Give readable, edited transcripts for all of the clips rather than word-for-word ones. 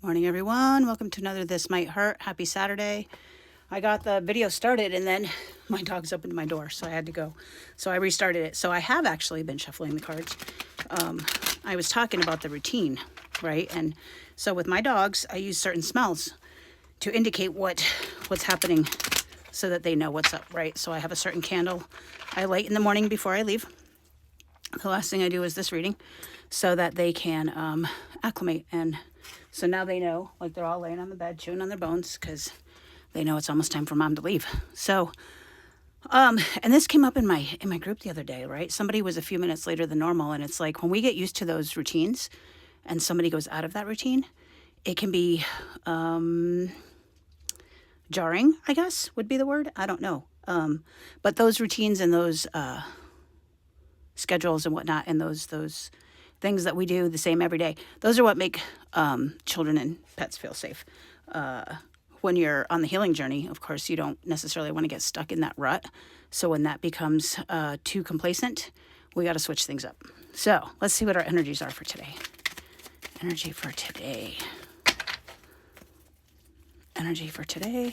Morning, everyone. Welcome to another This Might Hurt. Happy Saturday. I got the video started and then my dogs opened my door, so I had to go. So I restarted it. So I have actually been shuffling the cards. I was talking about the routine, right? And so with my dogs, I use certain smells to indicate what's happening so that they know what's up, right? So I have a certain candle I light in the morning before I leave. The last thing I do is this reading so that they can acclimate. And so now they know, like they're all laying on the bed, chewing on their bones because they know it's almost time for mom to leave. So, and this came up in my group the other day, right? Somebody was a few minutes later than normal. And it's like when we get used to those routines and somebody goes out of that routine, it can be jarring, I guess would be the word. I don't know. But those routines and those schedules and whatnot and those things that we do the same every day, those are what make children and pets feel safe. When you're on the healing journey, of course, you don't necessarily want to get stuck in that rut. So when that becomes too complacent, we got to switch things up. So let's see what our energies are for today. Energy for today. Energy for today.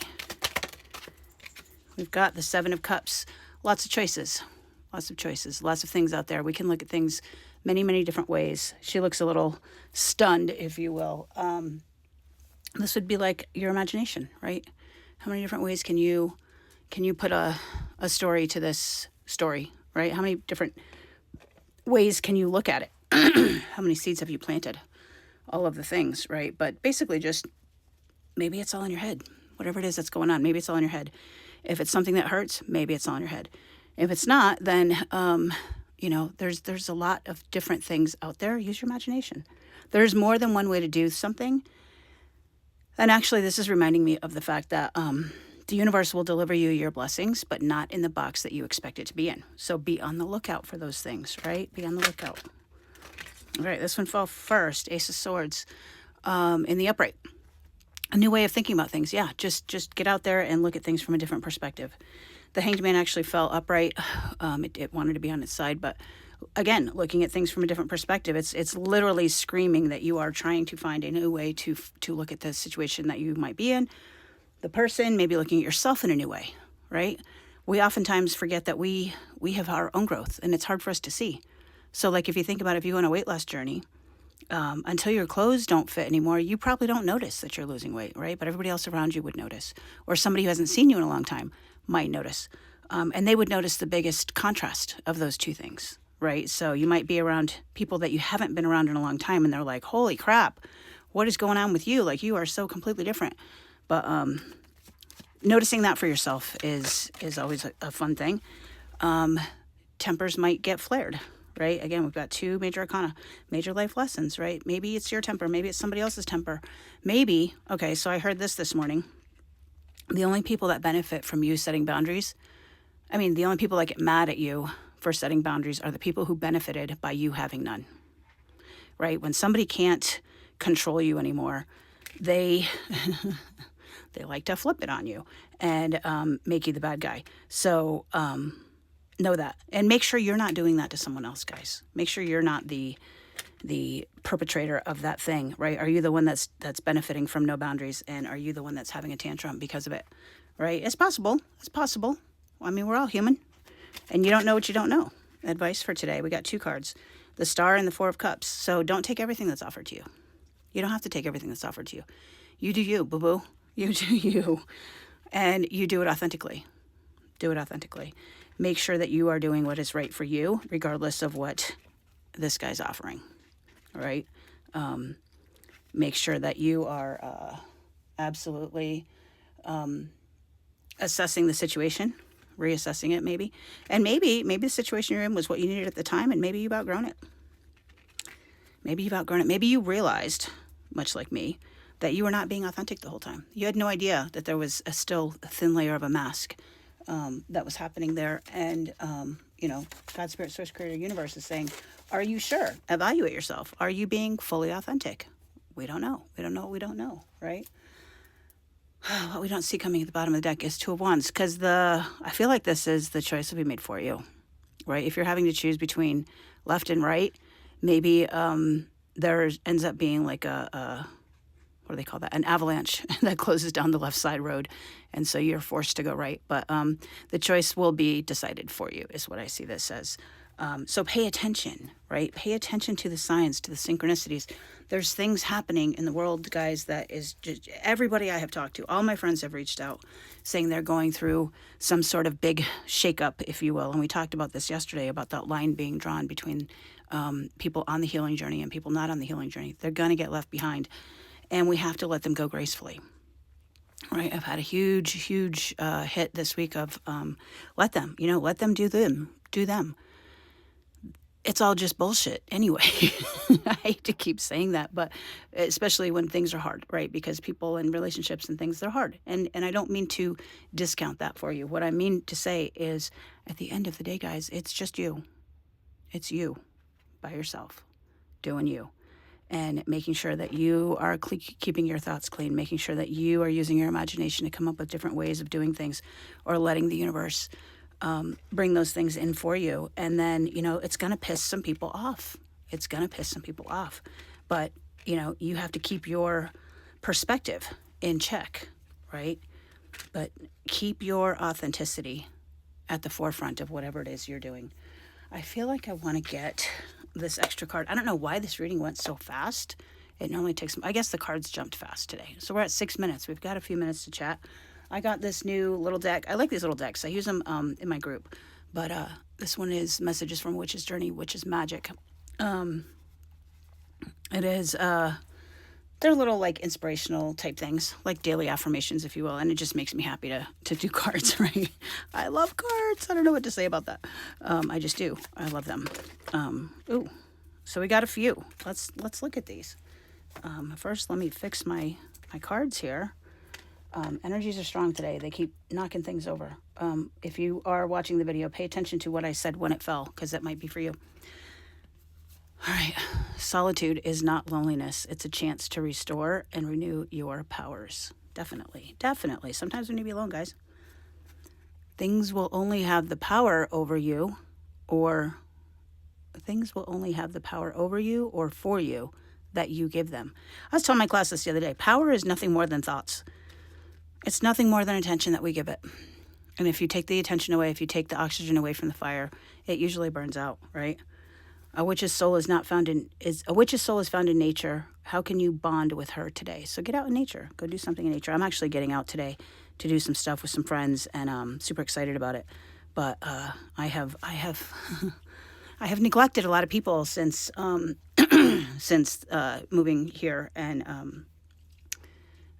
We've got the Seven of Cups. Lots of choices. Lots of choices. Lots of things out there. We can look at things many, many different ways. She looks a little stunned, if you will. This would be like your imagination, right? How many different ways can you put a story to this story, right? How many different ways can you look at it? How many seeds have you planted? All of the things, right? But basically just maybe it's all in your head. Whatever it is that's going on, maybe it's all in your head. If it's something that hurts, maybe it's all in your head. If it's not, then, there's a lot of different things out there. Use your imagination. There's more than one way to do something. And actually, this is reminding me of the fact that the universe will deliver you your blessings, but not in the box that you expect it to be in. So be on the lookout for those things, right? Be on the lookout. All right, this one fell first. Ace of Swords in the upright. A new way of thinking about things. Yeah, just get out there and look at things from a different perspective. The Hanged Man actually fell upright. It wanted to be on its side, but again, looking at things from a different perspective, it's literally screaming that you are trying to find a new way to look at the situation that you might be in. The person, maybe looking at yourself in a new way, right? We oftentimes forget that we have our own growth, and it's hard for us to see. So, like if you think about if you go on a weight loss journey, until your clothes don't fit anymore, you probably don't notice that you're losing weight, right? But everybody else around you would notice, or somebody who hasn't seen you in a long time might notice. And they would notice the biggest contrast of those two things, right? So you might be around people that you haven't been around in a long time, and they're like, holy crap, what is going on with you? Like, you are so completely different. But noticing that for yourself is always a fun thing. Tempers might get flared, right? Again, we've got two major arcana, major life lessons, right? Maybe it's your temper. Maybe it's somebody else's temper. Maybe, okay, so I heard this morning. The only people that benefit from you setting boundaries, the only people that get mad at you for setting boundaries are the people who benefited by you having none, right? When somebody can't control you anymore, they they like to flip it on you and make you the bad guy. So know that. And make sure you're not doing that to someone else, guys. Make sure you're not the perpetrator of that thing, right? Are you the one that's benefiting from no boundaries, and are you the one that's having a tantrum because of it, right? It's possible. It's possible. We're all human, and you don't know what you don't know. Advice for today. We got two cards, the Star and the Four of Cups. So don't take everything that's offered to you. You don't have to take everything that's offered to you. You do you, boo-boo. You do you. And you do it authentically. Do it authentically. Make sure that you are doing what is right for you, regardless of what this guy's offering. All right. Make sure that you are absolutely assessing the situation, reassessing it maybe. And maybe the situation you're in was what you needed at the time, and maybe you've outgrown it. Maybe you've outgrown it. Maybe you realized, much like me, that you were not being authentic the whole time. You had no idea that there was still a thin layer of a mask that was happening there. And, God, Spirit, Source, Creator, Universe is saying, are you sure? Evaluate yourself. Are you being fully authentic? We don't know. We don't know what we don't know, right? What we don't see coming at the bottom of the deck is Two of Wands, because I feel like this is the choice that we made for you, right? If you're having to choose between left and right, maybe there ends up being like what what do they call that? An avalanche that closes down the left side road. And so you're forced to go right. But the choice will be decided for you, is what I see this as. So pay attention, right? Pay attention to the signs, to the synchronicities. There's things happening in the world, guys, that is just, everybody I have talked to, all my friends have reached out saying they're going through some sort of big shakeup, if you will. And we talked about this yesterday, about that line being drawn between people on the healing journey and people not on the healing journey. They're going to get left behind, and we have to let them go gracefully. Right? I've had a huge hit this week of let them do them. It's all just bullshit anyway. I hate to keep saying that, but especially when things are hard, right? Because people in relationships and things, they're hard. And I don't mean to discount that for you. What I mean to say is, at the end of the day, guys, it's just you. It's you by yourself doing you. And making sure that you are keeping your thoughts clean, making sure that you are using your imagination to come up with different ways of doing things, or letting the universe bring those things in for you. And then, it's going to piss some people off. But, you have to keep your perspective in check, right? But keep your authenticity at the forefront of whatever it is you're doing. I feel like I want to get this extra card. I don't know why this reading went so fast. It normally takes, I guess the cards jumped fast today. So we're at 6 minutes. We've got a few minutes to chat. I got this new little deck. I like these little decks. I use them in my group. But this one is Messages from Witch's Journey, Witch's Magic. It is, they're little like inspirational type things, like daily affirmations, if you will. And it just makes me happy to do cards, right? I love cards. I don't know what to say about that. I just do. I love them. Ooh, so we got a few. Let's look at these. First, let me fix my cards here. Energies are strong today. They keep knocking things over. If you are watching the video, pay attention to what I said when it fell, because that might be for you. All right. Solitude is not loneliness. It's a chance to restore and renew your powers. Definitely. Sometimes we need to be alone, guys. Things will only have the power over you, or for you that you give them. I was telling my class this the other day. Power is nothing more than thoughts. It's nothing more than attention that we give it. And if you take the attention away, if you take the oxygen away from the fire, it usually burns out, right? A witch's soul is found in nature. How can you bond with her today? So get out in nature. Go do something in nature. I'm actually getting out today to do some stuff with some friends, and I'm super excited about it. But I have I have neglected a lot of people since since moving here and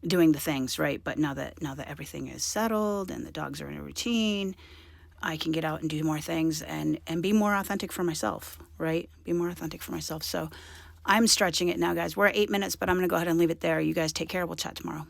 doing the things, right? But now that everything is settled and the dogs are in a routine, I can get out and do more things and be more authentic for myself, right? Be more authentic for myself. So I'm stretching it now, guys. We're at 8 minutes, but I'm going to go ahead and leave it there. You guys take care. We'll chat tomorrow.